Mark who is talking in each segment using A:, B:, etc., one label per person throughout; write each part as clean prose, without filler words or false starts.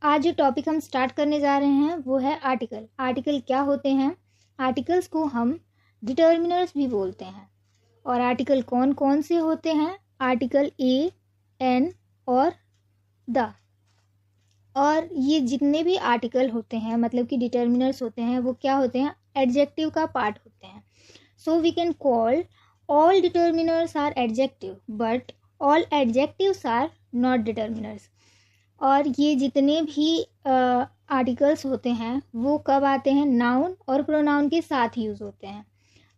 A: आज जो टॉपिक हम स्टार्ट करने जा रहे हैं वो है आर्टिकल। आर्टिकल क्या होते हैं? आर्टिकल्स को हम डिटर्मिनर्स भी बोलते हैं। और आर्टिकल कौन कौन से होते हैं? आर्टिकल ए, एन और द। और ये जितने भी आर्टिकल होते हैं मतलब कि डिटर्मिनर्स होते हैं वो क्या होते हैं? एडजेक्टिव का पार्ट होते हैं। So we can call all determiners are adjective but all adjectives are not determiners. और ये जितने भी आर्टिकल्स होते हैं वो कब आते हैं? नाउन और प्रोनाउन के साथ यूज़ होते हैं।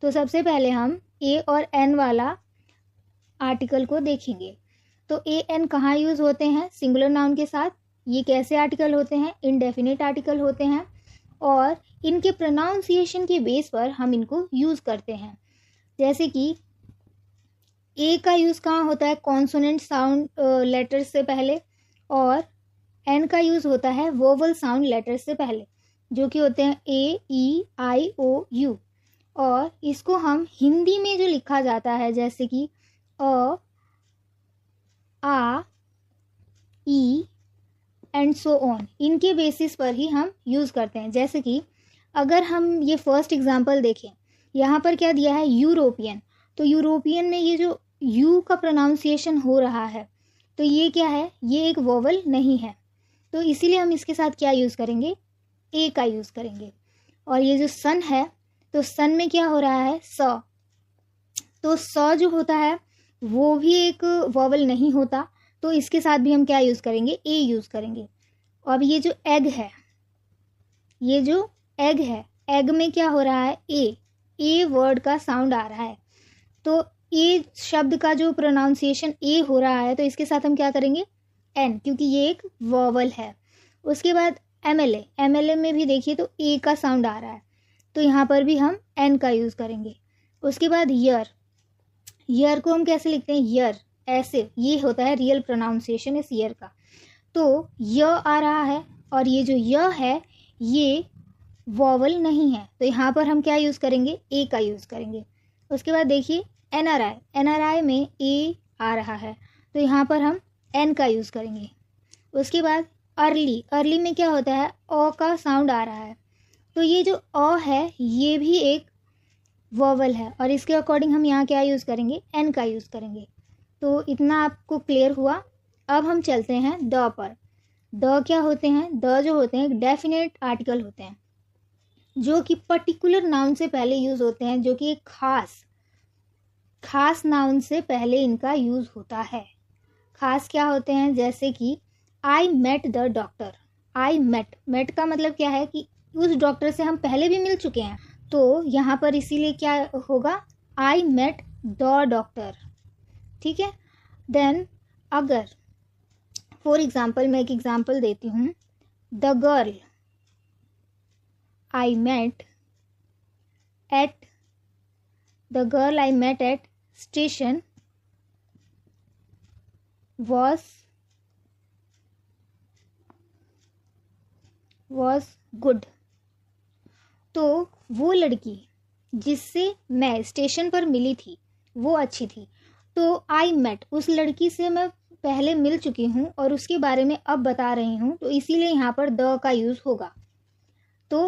A: तो सबसे पहले हम ए और एन वाला आर्टिकल को देखेंगे। तो ए एन कहाँ यूज़ होते हैं? सिंगुलर नाउन के साथ। ये कैसे आर्टिकल होते हैं? इनडेफिनिट आर्टिकल होते हैं और इनके प्रोनाउंसिएशन के बेस पर हम इनको यूज़ करते हैं। जैसे कि ए का यूज़ कहाँ होता है? कॉन्सोनेंट साउंड लेटर्स से पहले, और एन का यूज़ होता है वोवल साउंड लेटर्स से पहले, जो कि होते हैं ए, ई, आई, ओ, यू। और इसको हम हिंदी में जो लिखा जाता है जैसे कि अ, आ, ई एंड सो ऑन, इनके बेसिस पर ही हम यूज़ करते हैं। जैसे कि अगर हम ये फर्स्ट एग्जांपल देखें, यहाँ पर क्या दिया है? यूरोपियन। तो यूरोपियन में ये जो यू का प्रोनाउंसिएशन हो रहा है तो ये क्या है? ये एक वोवल नहीं है, तो इसीलिए हम इसके साथ क्या यूज़ करेंगे? ए का यूज़ करेंगे। और ये जो सन है तो सन में क्या हो रहा है? स। तो स जो होता है वो भी एक वोवल नहीं होता, तो इसके साथ भी हम क्या यूज़ करेंगे? ए यूज़ करेंगे। अब ये जो एग है, ये जो एग है, एग में क्या हो रहा है? ए वर्ड का साउंड आ रहा है, तो ए शब्द का जो प्रोनाउंसिएशन ए हो रहा है तो इसके साथ हम क्या करेंगे? एन, क्योंकि ये एक वोवल है। उसके बाद एमएलए में भी देखिए तो ए का साउंड आ रहा है, तो यहाँ पर भी हम एन का यूज़ करेंगे। उसके बाद ईयर को हम कैसे लिखते हैं? ईयर, ऐसे। ये होता है रियल प्रोनाउंसिएशन इस ईयर का। तो य आ रहा है और ये जो य है ये वोवल नहीं है, तो यहाँ पर हम क्या यूज़ करेंगे? ए का यूज़ करेंगे। उसके बाद देखिए एनआरआई में ए आ रहा है, तो यहाँ पर हम एन का यूज़ करेंगे। उसके बाद अर्ली में क्या होता है? अ का साउंड आ रहा है, तो ये जो अ है ये भी एक वोवल है और इसके अकॉर्डिंग हम यहाँ क्या यूज़ करेंगे? एन का यूज़ करेंगे। तो इतना आपको क्लियर हुआ। अब हम चलते हैं द पर। द क्या होते हैं? द जो होते हैं डेफिनेट आर्टिकल होते हैं जो कि पर्टिकुलर नाउन से पहले यूज़ होते हैं, जो कि एक खास नाउन से पहले इनका यूज़ होता है। खास क्या होते हैं? जैसे कि I met the doctor. I met का मतलब क्या है कि उस डॉक्टर से हम पहले भी मिल चुके हैं, तो यहाँ पर इसीलिए क्या होगा? I met the doctor. ठीक है। देन अगर फॉर एग्जाम्पल मैं एक एग्जाम्पल देती हूँ, the girl I met at station was good। तो वो लड़की जिससे मैं स्टेशन पर मिली थी वो अच्छी थी। तो आई मेट, उस लड़की से मैं पहले मिल चुकी हूँ और उसके बारे में अब बता रही हूँ, तो इसीलिए यहाँ पर द का यूज़ होगा। तो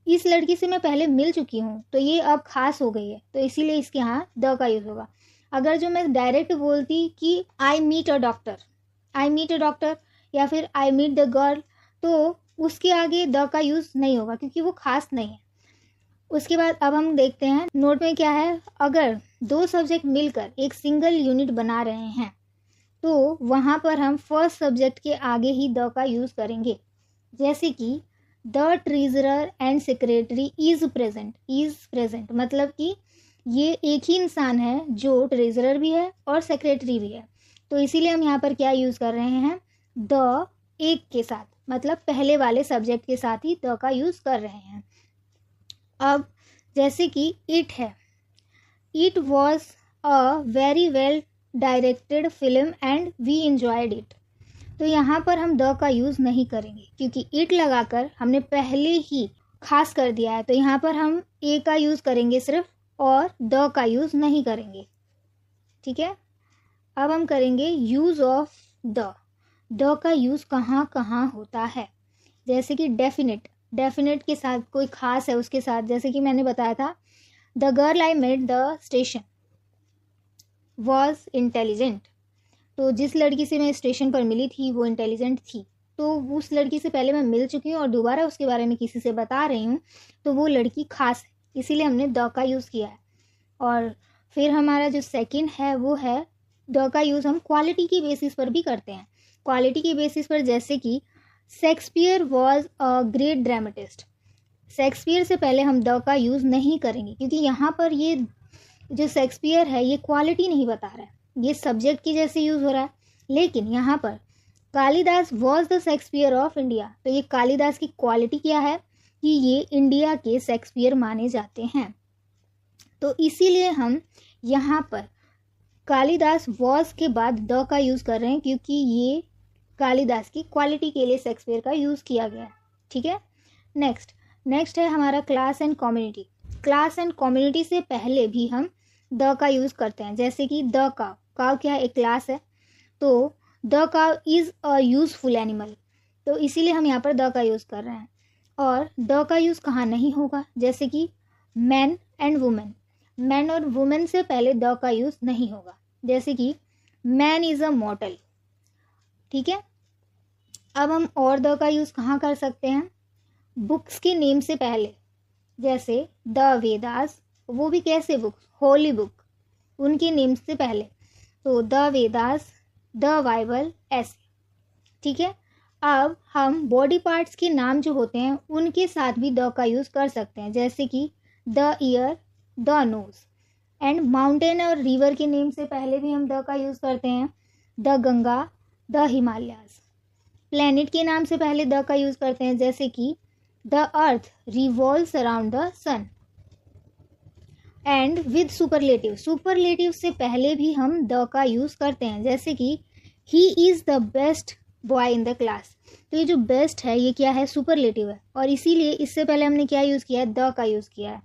A: इस लड़की से मैं पहले मिल चुकी हूँ तो ये अब खास हो गई है, तो इसीलिए इसके यहाँ द का यूज़ होगा। अगर जो मैं डायरेक्ट बोलती कि आई मीट अ डॉक्टर या फिर आई मीट द गर्ल, तो उसके आगे द का यूज़ नहीं होगा क्योंकि वो खास नहीं है। उसके बाद अब हम देखते हैं नोट में क्या है। अगर दो सब्जेक्ट मिलकर एक सिंगल यूनिट बना रहे हैं तो वहाँ पर हम फर्स्ट सब्जेक्ट के आगे ही द का यूज़ करेंगे। जैसे कि the treasurer and secretary is present, मतलब कि ये एक ही इंसान है जो ट्रेजरर भी है और सेक्रेटरी भी है, तो इसीलिए हम यहाँ पर क्या यूज़ कर रहे हैं? द एक के साथ, मतलब पहले वाले सब्जेक्ट के साथ ही द का यूज़ कर रहे हैं। अब जैसे कि इट है, it was a very well directed film and we enjoyed it. तो यहाँ पर हम द का यूज़ नहीं करेंगे क्योंकि इट लगाकर हमने पहले ही खास कर दिया है, तो यहाँ पर हम ए का यूज़ करेंगे सिर्फ और द का यूज़ नहीं करेंगे। ठीक है। अब हम करेंगे यूज़ ऑफ द। द का यूज़ कहाँ कहाँ होता है। जैसे कि डेफिनेट, डेफिनेट के साथ कोई खास है उसके साथ, जैसे कि मैंने बताया था the girl I met the station was intelligent. तो जिस लड़की से मैं स्टेशन पर मिली थी वो इंटेलिजेंट थी, तो उस लड़की से पहले मैं मिल चुकी हूँ और दोबारा उसके बारे में किसी से बता रही हूँ, तो वो लड़की खास है, इसीलिए हमने द का यूज़ किया है। और फिर हमारा जो सेकंड है वो है द का यूज़ हम क्वालिटी की बेसिस पर भी करते हैं। क्वालिटी की बेसिस पर, जैसे कि Shakespeare was a great dramatist. Shakespeare से पहले हम द का यूज़ नहीं करेंगे, क्योंकि यहाँ पर ये जो शेक्सपियर है ये क्वालिटी नहीं बता रहा है, ये सब्जेक्ट की जैसे यूज़ हो रहा है। लेकिन यहाँ पर Kalidas was the Shakespeare of India, तो ये कालिदास की क्वालिटी क्या है कि ये इंडिया के शेक्सपियर माने जाते हैं। तो इसीलिए हम यहाँ पर कालिदास वॉज के बाद द का यूज़ कर रहे हैं, क्योंकि ये कालिदास की क्वालिटी के लिए शेक्सपियर का यूज़ किया गया है। ठीक है, नेक्स्ट है हमारा class and community. Class and community से पहले भी हम द का यूज़ करते हैं, जैसे कि द काव क्या है, एक क्लास है, तो द काव इज़ अ यूज़फुल एनिमल, तो इसीलिए हम यहाँ पर द का यूज़ कर रहे हैं। और द का यूज़ कहाँ नहीं होगा, जैसे कि मैन एंड वुमेन, मैन और वुमेन से पहले द का यूज़ नहीं होगा, जैसे कि मैन इज़ अ मॉर्टल। ठीक है, अब हम और द का यूज़ कहाँ कर सकते हैं, बुक्स के नेम से पहले, जैसे द वेदास, वो भी कैसे बुक्स, होली बुक, उनके नेम से पहले, तो द वेदास, द बाइबल, ऐसे। ठीक है, अब हम बॉडी पार्ट्स के नाम जो होते हैं उनके साथ भी द का यूज़ कर सकते हैं, जैसे कि the year, the nose. And mountain और रिवर के नेम से पहले भी हम द का यूज़ करते हैं, the Ganga, the Himalayas. Planet के नाम से पहले द का यूज़ करते हैं, जैसे कि the earth revolves around the sun. And with superlative, superlative से पहले भी हम द का यूज़ करते हैं, जैसे कि he is the best boy in the class. तो ये जो बेस्ट है ये क्या है, सुपरलेटिव है, और इसीलिए इससे पहले हमने क्या यूज़ किया है, द का यूज़ किया है।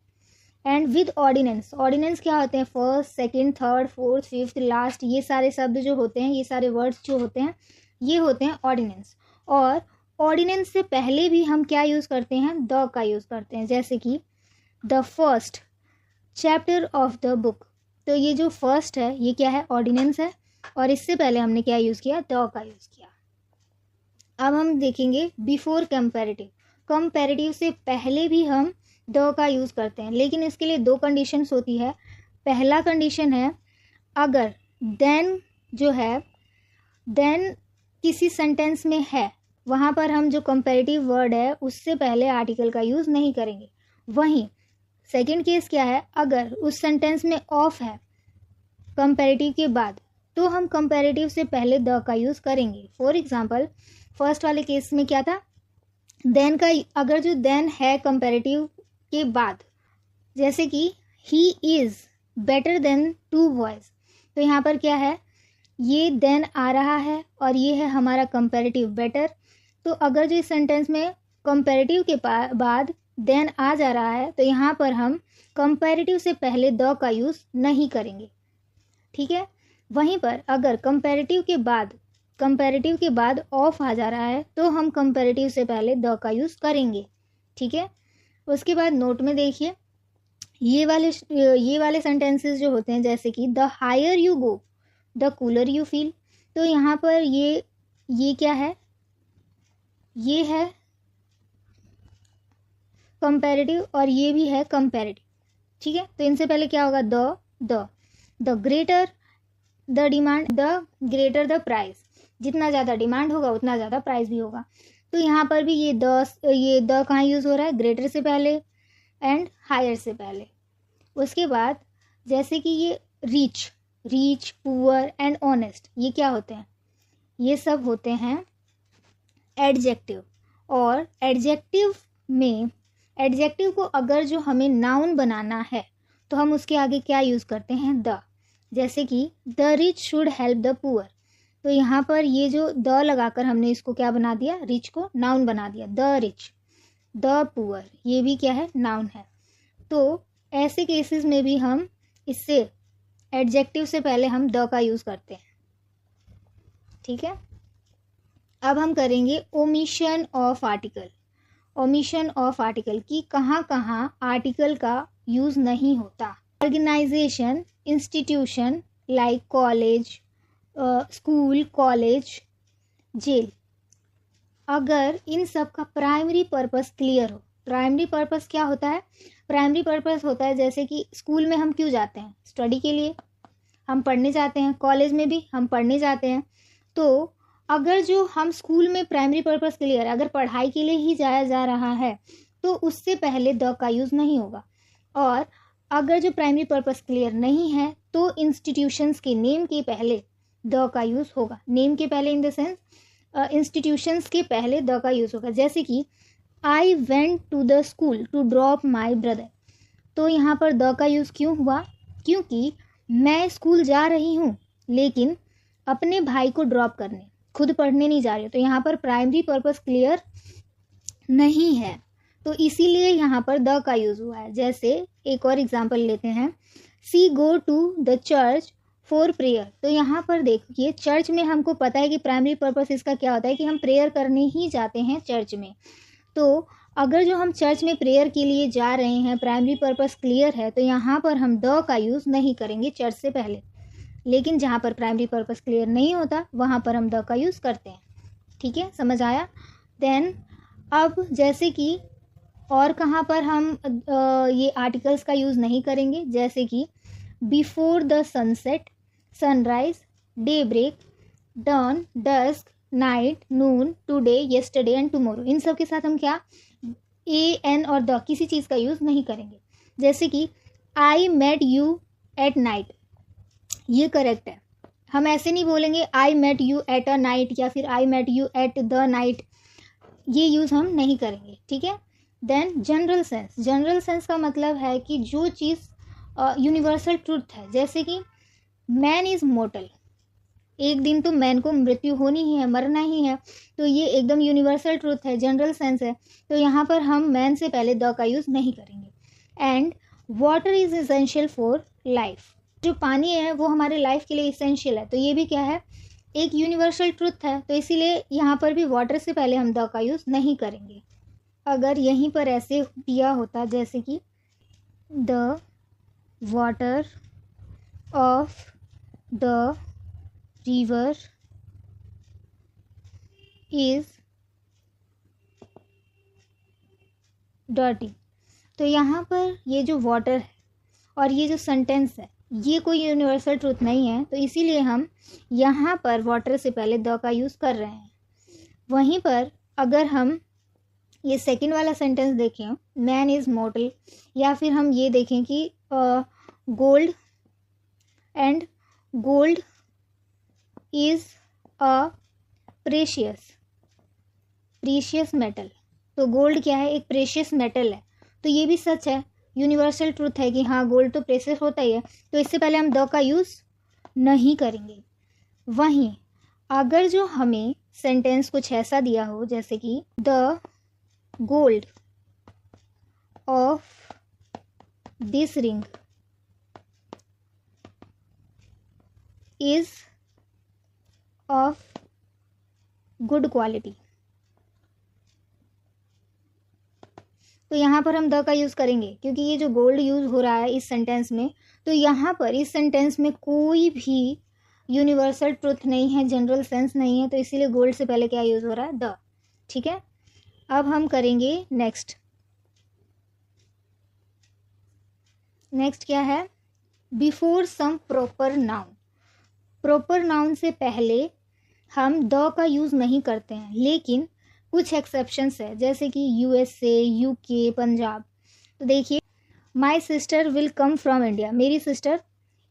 A: एंड विद ऑर्डिनेंस, ऑर्डिनेंस क्या होते हैं, first, second, third, fourth, fifth, last, ये सारे शब्द जो होते हैं, ये सारे वर्ड्स जो होते हैं, ये होते हैं ऑर्डिनेंस। और ऑर्डिनेंस से पहले भी हम क्या यूज़ करते हैं, द का यूज़ करते हैं, जैसे कि the first chapter of the book. तो ये जो फर्स्ट है ये क्या है, ऑर्डिनेंस है, और इससे पहले हमने क्या यूज़ किया, द का यूज़ किया। अब हम देखेंगे बिफोर कंपैरेटिव, कंपैरेटिव से पहले भी हम द का यूज़ करते हैं, लेकिन इसके लिए दो कंडीशंस होती है। पहला कंडीशन है अगर देन जो है, देन किसी सेंटेंस में है, वहाँ पर हम जो कंपैरेटिव वर्ड है उससे पहले आर्टिकल का यूज़ नहीं करेंगे। वहीं सेकंड केस क्या है, अगर उस सेंटेंस में ऑफ है कंपैरेटिव के बाद, तो हम कंपैरेटिव से पहले द का यूज़ करेंगे। फॉर एग्जांपल फर्स्ट वाले केस में क्या था, देन का, अगर जो देन है कंपैरेटिव के बाद, जैसे कि he is better than two boys, तो यहाँ पर क्या है, ये देन आ रहा है और ये है हमारा कंपैरेटिव बेटर। तो अगर जो इस सेंटेंस में कंपैरेटिव के बाद देन आ जा रहा है, तो यहाँ पर हम कंपैरेटिव से पहले द का यूज़ नहीं करेंगे। ठीक है, वहीं पर अगर कंपैरेटिव के बाद ऑफ आ जा रहा है, तो हम कंपैरेटिव से पहले द का यूज़ करेंगे। ठीक है, उसके बाद नोट में देखिए, ये वाले सेंटेंसेस जो होते हैं, जैसे कि the higher you go the cooler you feel, तो यहाँ पर ये क्या है, ये है कंपैरेटिव और ये भी है कंपैरेटिव। ठीक है, तो इनसे पहले क्या होगा, the greater the demand the greater the price, जितना ज़्यादा डिमांड होगा उतना ज़्यादा प्राइस भी होगा। तो यहाँ पर भी ये द कहाँ यूज़ हो रहा है, ग्रेटर से पहले एंड हायर से पहले। उसके बाद जैसे कि ये रिच, पुअर एंड ऑनेस्ट, ये क्या होते हैं, ये सब होते हैं एडजेक्टिव। और एडजेक्टिव को अगर जो हमें नाउन बनाना है तो हम उसके आगे क्या यूज़ करते हैं, द। जैसे कि the rich should help the poor, तो यहाँ पर ये जो द लगाकर हमने इसको क्या बना दिया, रिच को नाउन बना दिया, द रिच, द पुअर, ये भी क्या है, नाउन है। तो ऐसे केसेस में भी हम इससे एडजेक्टिव से पहले हम द का यूज़ करते हैं। ठीक है, अब हम करेंगे omission of article. Omission of article कि कहाँ कहाँ आर्टिकल का यूज़ नहीं होता। Organisation, institution like college, school, college, jail, अगर इन सब का प्राइमरी पर्पस क्लियर हो। प्राइमरी पर्पस क्या होता है? प्राइमरी पर्पस होता है जैसे कि स्कूल में हम क्यों जाते हैं? स्टडी के लिए हम पढ़ने जाते हैं, कॉलेज में भी हम पढ़ने जाते हैं। तो अगर जो हम स्कूल में प्राइमरी पर्पस क्लियर है, अगर पढ़ाई के लिए ही जाया जा रहा है तो उससे पहले द का यूज़ नहीं होगा। और अगर जो प्राइमरी पर्पस क्लियर नहीं है तो इंस्टीट्यूशंस के नेम के पहले द का यूज़ होगा। नेम के पहले इन द सेंस इंस्टीट्यूशंस के पहले द का यूज़ होगा। जैसे कि I went to the school to drop my brother, तो यहाँ पर द का यूज़ क्यों हुआ? क्योंकि मैं स्कूल जा रही हूँ लेकिन अपने भाई को ड्रॉप करने, खुद पढ़ने नहीं जा रही हूँ, तो यहाँ पर प्राइमरी पर्पस क्लियर नहीं है, तो इसीलिए यहाँ पर द का यूज़ हुआ है। जैसे एक और एग्जांपल लेते हैं, see go to the church for prayer, तो यहाँ पर देखिए चर्च में हमको पता है कि प्राइमरी पर्पस इसका क्या होता है कि हम प्रेयर करने ही जाते हैं चर्च में। तो अगर जो हम चर्च में प्रेयर के लिए जा रहे हैं, प्राइमरी पर्पस क्लियर है, तो यहाँ पर हम द का यूज़ नहीं करेंगे चर्च से पहले। लेकिन जहाँ पर प्राइमरी पर्पस क्लियर नहीं होता वहाँ पर हम द का यूज़ करते हैं। ठीक है, समझ आया? देन अब जैसे कि और कहाँ पर हम ये आर्टिकल्स का यूज़ नहीं करेंगे, जैसे कि before the sunset, sunrise, day break, dawn, dusk, night, noon, today, yesterday and tomorrow, इन सब के साथ हम क्या ए, एन और द किसी चीज़ का यूज़ नहीं करेंगे। जैसे कि I met you at night, ये करेक्ट है। हम ऐसे नहीं बोलेंगे I met you at a night या फिर I met you at the night, ये यूज़ हम नहीं करेंगे। ठीक है। Then general sense, general sense का मतलब है कि जो चीज़ यूनिवर्सल ट्रूथ है, जैसे कि मैन इज़ मोर्टल, एक दिन तो मैन को मृत्यु होनी ही है, मरना ही है, तो ये एकदम यूनिवर्सल ट्रूथ है, जनरल सेंस है, तो यहाँ पर हम मैन से पहले द का यूज़ नहीं करेंगे। And water is essential for life, जो पानी है वो हमारे लाइफ के लिए इसेंशियल है, तो ये भी क्या है, एक यूनिवर्सल ट्रूथ है, तो इसीलिए यहाँ पर भी वाटर से पहले हम द का यूज़ नहीं करेंगे। अगर यहीं पर ऐसे दिया होता जैसे कि the water of the river is dirty, तो यहाँ पर ये जो वाटर है और ये जो सेंटेंस है ये कोई यूनिवर्सल ट्रूथ नहीं है, तो इसीलिए हम यहाँ पर वाटर से पहले द का यूज़ कर रहे हैं। वहीं पर अगर हम ये सेकंड वाला सेंटेंस देखें, मैन इज़ मॉर्टल, या फिर हम ये देखें कि gold and gold is a precious metal, तो गोल्ड क्या है, एक प्रेशियस मेटल है, तो ये भी सच है, यूनिवर्सल ट्रूथ है कि हाँ गोल्ड तो प्रेशियस होता ही है, तो इससे पहले हम द का यूज़ नहीं करेंगे। वहीं अगर जो हमें सेंटेंस कुछ ऐसा दिया हो जैसे कि the gold of this ring is of good quality, तो यहाँ पर हम द का यूज़ करेंगे क्योंकि ये जो गोल्ड यूज़ हो रहा है इस सेंटेंस में, तो यहाँ पर इस सेंटेंस में कोई भी यूनिवर्सल ट्रुथ नहीं है, जनरल सेंस नहीं है, तो इसीलिए गोल्ड से पहले क्या यूज़ हो रहा है, द। ठीक है। अब हम करेंगे नेक्स्ट क्या है, before some proper noun. Proper noun से पहले हम द का यूज़ नहीं करते हैं, लेकिन कुछ एक्सेप्शंस है, जैसे कि यूएसए, यूके, पंजाब। तो देखिए, my sister will come from India, मेरी सिस्टर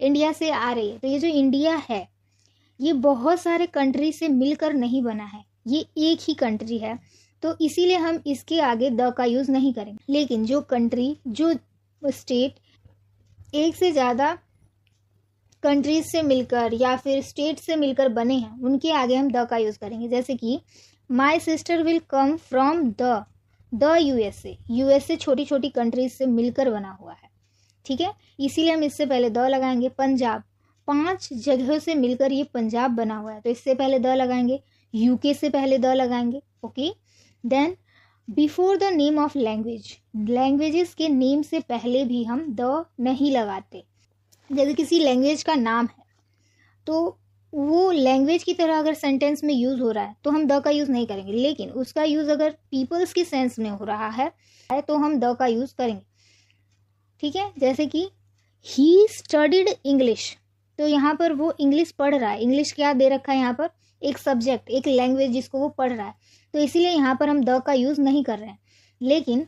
A: इंडिया से आ रही है, तो ये जो इंडिया है ये बहुत सारे कंट्री से मिलकर नहीं बना है, ये एक ही कंट्री है, तो इसीलिए हम इसके आगे द का यूज़ नहीं करेंगे। लेकिन जो कंट्री, जो स्टेट एक से ज़्यादा कंट्रीज से मिलकर या फिर स्टेट से मिलकर बने हैं, उनके आगे हम द का यूज़ करेंगे। जैसे कि my sister will come from the USA, USA छोटी छोटी कंट्रीज से मिलकर बना हुआ है। ठीक है, इसीलिए हम इससे पहले द लगाएंगे। पंजाब, 5 जगहों से मिलकर ये पंजाब बना हुआ है, तो इससे पहले द लगाएंगे यूके से पहले द लगाएंगे. Okay. Then before the name of language, languages के नेम से पहले भी हम द नहीं लगाते. जैसे किसी लैंग्वेज का नाम है तो वो लैंग्वेज की तरह अगर सेंटेंस में यूज़ हो रहा है तो हम द का यूज़ नहीं करेंगे, लेकिन उसका यूज़ अगर पीपल्स की सेंस में हो रहा है तो हम द का यूज़ करेंगे. ठीक है. जैसे कि ही स्टडीड इंग्लिश, तो यहाँ पर वो इंग्लिश पढ़ रहा है. इंग्लिश क्या दे रखा है यहाँ पर, एक सब्जेक्ट, एक लैंग्वेज जिसको वो पढ़ रहा है, तो इसीलिए यहाँ पर हम द का यूज़ नहीं कर रहे हैं. लेकिन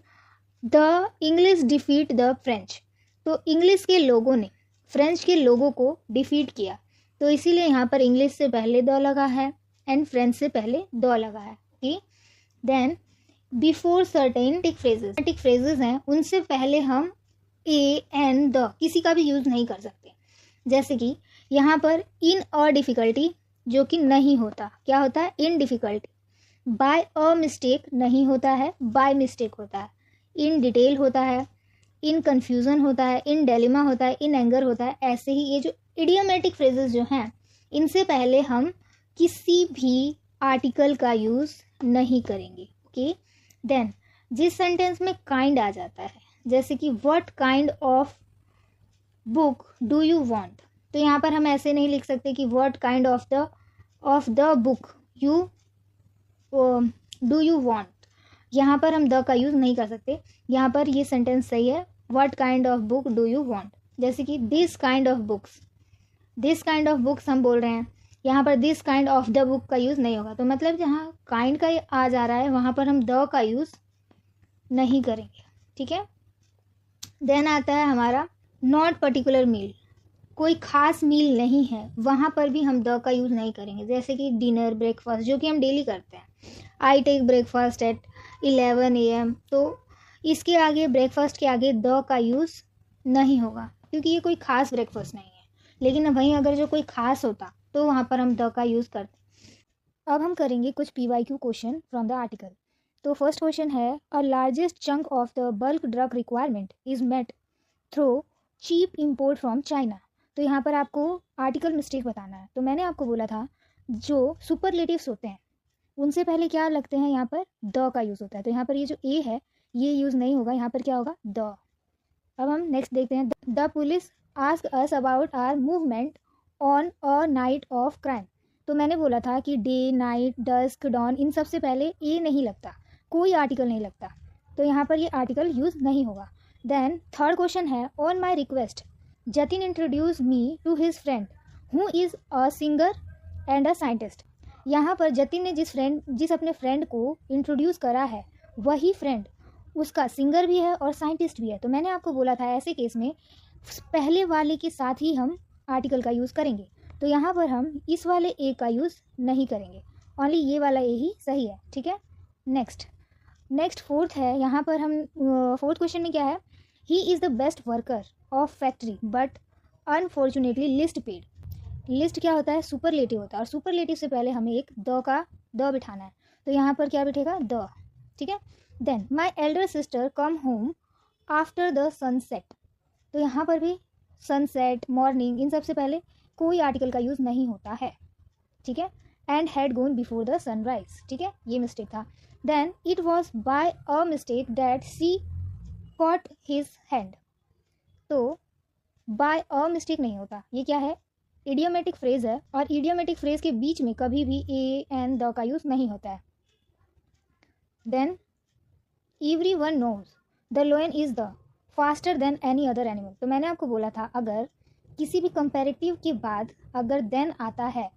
A: the English defeat the French, तो इंग्लिश के लोगों ने फ्रेंच के लोगों को डिफीट किया, तो इसीलिए यहाँ पर इंग्लिश से पहले द लगा है एंड फ्रेंच से पहले द लगा है. Okay. Then before certain phrases हैं उनसे पहले हम ए एंड द किसी का भी यूज़ नहीं कर सकते. जैसे कि यहाँ पर इन अ डिफ़िकल्टी, जो कि नहीं होता, क्या होता है, in difficulty. By a mistake नहीं होता है, बाय मिस्टेक होता है. इन डिटेल होता है, इन कन्फ्यूज़न होता है, इन डेलिमा होता है, इन एंगर होता है. ऐसे ही ये जो इडियोमेटिक फ्रेजेस जो हैं इनसे पहले हम किसी भी आर्टिकल का यूज़ नहीं करेंगे. ओके. देन जिस सेंटेंस में काइंड आ जाता है, जैसे कि what kind of book do you want, तो यहाँ पर हम ऐसे नहीं लिख सकते कि what kind of the book you do you want. यहाँ पर हम द का यूज़ नहीं कर सकते. यहाँ पर ये सेंटेंस सही है, what kind of book do you want. जैसे कि दिस काइंड ऑफ बुक्स हम बोल रहे हैं, यहाँ पर this kind of the book का यूज़ नहीं होगा. तो मतलब जहाँ काइंड का आ जा रहा है वहाँ पर हम द का यूज़ नहीं करेंगे. ठीक है. देन आता है हमारा नॉट पर्टिकुलर मील, कोई ख़ास मील नहीं है, वहाँ पर भी हम द का यूज़ नहीं करेंगे. जैसे कि डिनर, ब्रेकफास्ट, जो कि हम डेली करते हैं. I take breakfast at 11 AM, तो इसके आगे, ब्रेकफास्ट के आगे द का यूज़ नहीं होगा क्योंकि ये कोई ख़ास ब्रेकफास्ट नहीं है. लेकिन वहीं अगर जो कोई ख़ास होता तो वहाँ पर हम द का यूज़ करते. अब हम करेंगे कुछ PYQ question from the article. तो फर्स्ट क्वेश्चन है, a largest chunk of the bulk drug requirement is met through cheap import from China. तो यहाँ पर आपको आर्टिकल मिस्टेक बताना है. तो मैंने आपको बोला था जो सुपरलेटिव्स होते हैं उनसे पहले क्या लगते हैं, यहाँ पर द का यूज़ होता है. तो यहाँ पर ये जो ए है ये यूज़ नहीं होगा, यहाँ पर क्या होगा, द. अब हम नेक्स्ट देखते हैं. The police ask us about our movement on a night of crime. तो मैंने बोला था कि डे, नाइट, डस्क, डॉन, इन सब से पहले ए नहीं लगता, कोई आर्टिकल नहीं लगता, तो यहाँ पर ये आर्टिकल यूज़ नहीं होगा. देन थर्ड क्वेश्चन है, on my request Jatin introduce me to his friend who is a singer and a scientist. यहाँ पर जतिन ने जिस अपने फ्रेंड को इंट्रोड्यूस करा है वही फ्रेंड उसका सिंगर भी है और साइंटिस्ट भी है. तो मैंने आपको बोला था ऐसे केस में पहले वाले के साथ ही हम आर्टिकल का यूज़ करेंगे. तो यहाँ पर हम इस वाले ए का यूज़ नहीं करेंगे, ओनली ये वाला ए ही सही है. ठीक है. नेक्स्ट फोर्थ है, यहाँ पर हम फोर्थ क्वेश्चन में क्या है, he is the best worker of factory but unfortunately list paid. List क्या होता है, सुपरलेटिव होता है, और सुपरलेटिव से पहले हमें एक द बिठाना है. तो यहाँ पर क्या बिठेगा, द. ठीक है. Then my elder sister come home after the sunset. तो यहाँ पर भी सनसेट, मॉर्निंग, इन सब से पहले कोई आर्टिकल का यूज़ नहीं होता है. ठीक है. And had gone before the sunrise. ठीक है, ये मिस्टेक था. Then it was by a mistake that she caught his hand. तो बाय अ मिस्टेक नहीं होता, ये क्या है, इडियोमेटिक फ्रेज है, और इडियोमेटिक फ्रेज के बीच में कभी भी ए एंड द का यूज़ नहीं होता है. Then everyone knows the lion is the faster than any other animal. तो मैंने आपको बोला था अगर किसी भी कंपैरेटिव के बाद अगर देन आता है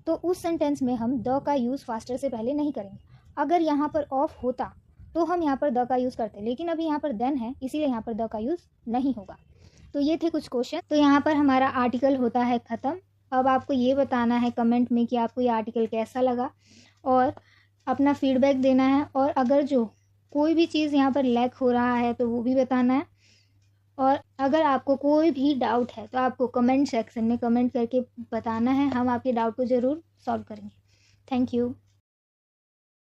A: तो उस सेंटेंस में हम द का यूज़ फास्टर से पहले नहीं करेंगे. अगर यहाँ पर ऑफ होता तो हम यहाँ पर द का यूज़ करते, लेकिन अभी यहाँ पर देन है इसीलिए यहाँ पर द का यूज़ नहीं होगा. तो ये थे कुछ क्वेश्चन. तो यहाँ पर हमारा आर्टिकल होता है ख़त्म. अब आपको ये बताना है कमेंट में कि आपको ये आर्टिकल कैसा लगा और अपना फीडबैक देना है, और अगर जो कोई भी चीज़ यहाँ पर लैक हो रहा है तो वो भी बताना है. और अगर आपको कोई भी डाउट है तो आपको कमेंट सेक्शन में कमेंट करके बताना है, हम आपके डाउट को ज़रूर सॉल्व करेंगे. Thank you.